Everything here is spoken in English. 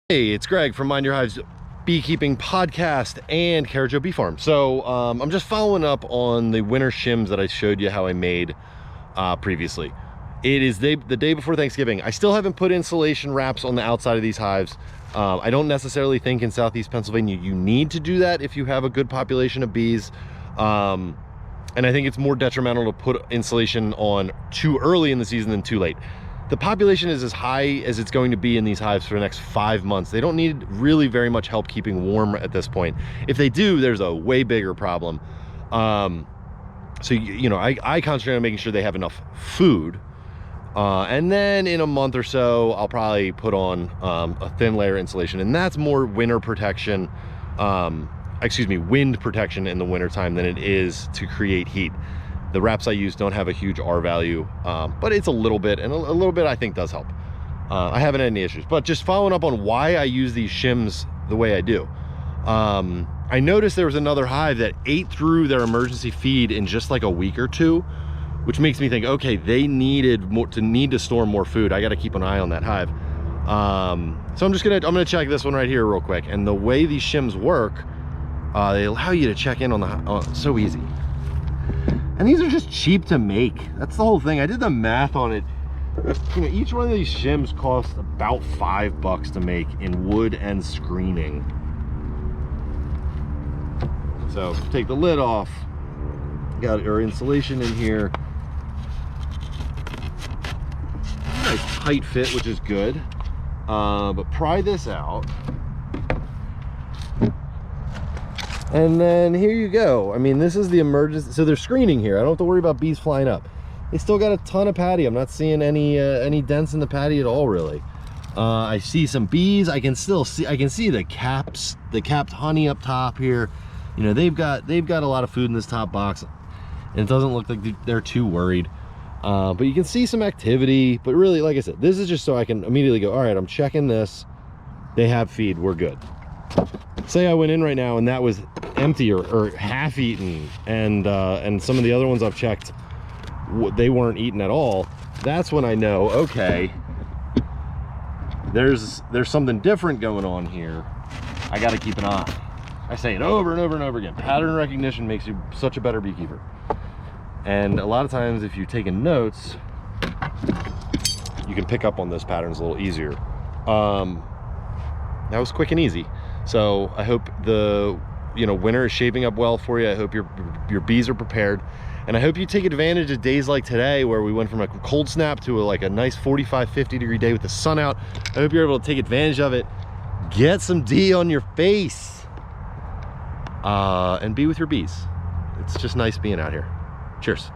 Hey, it's Greg from Mind Your Hives Beekeeping Podcast and Carajo Bee Farm. So I'm just following up on the winter shims that I showed you how I made previously. It is the day before Thanksgiving. I still haven't put insulation wraps on the outside of these hives. I don't necessarily think in Southeast Pennsylvania you need to do that if you have a good population of bees. And I think it's more detrimental to put insulation on too early in the season than too late. The population is as high as it's going to be in these hives for the next 5 months. They don't need really very much help keeping warm at this point. If they do, there's a way bigger problem. So you know, I concentrate on making sure they have enough food. And then in a month or so, I'll probably put on a thin layer insulation, and that's more winter protection, wind protection in the wintertime than it is to create heat. The wraps I use don't have a huge R value, but it's a little bit, and a little bit I think does help. I haven't had any issues, but just following up on why I use these shims the way I do. I noticed there was another hive that ate through their emergency feed in just like a week or two, which makes me think, okay, they need to store more food. I got to keep an eye on that hive. So I'm gonna check this one right here real quick. And the way these shims work, they allow you to check in on the so easy. And these are just cheap to make. That's the whole thing. I did the math on it. You know, each one of these shims costs about $5 to make in wood and screening. So take the lid off. Got our insulation in here. Nice tight fit, which is good. But pry this out. And then here you go. I mean, this is the emergency. So they're screening here. I don't have to worry about bees flying up. They still got a ton of patty. I'm not seeing any dents in the patty at all, really. I see some bees. I can see the capped honey up top here. You know, they've got a lot of food in this top box, and it doesn't look like they're too worried. But you can see some activity. But really, like I said, this is just so I can immediately go, all right, I'm checking this. They have feed. We're good. Say I went in right now and that was empty or half eaten, and some of the other ones I've checked, they weren't eaten at all. That's when I know, okay, there's something different going on here. I got to keep an eye. I say it over and over and over again. Pattern recognition makes you such a better beekeeper. And a lot of times if you're taking notes, you can pick up on those patterns a little easier. That was quick and easy. So I hope the winter is shaping up well for you. I hope your bees are prepared, and I hope you take advantage of days like today where we went from a cold snap to like a nice 45-50 degree day with the sun out. I hope you're able to take advantage of it, get some D on your face, and be with your bees. It's just nice being out here. Cheers.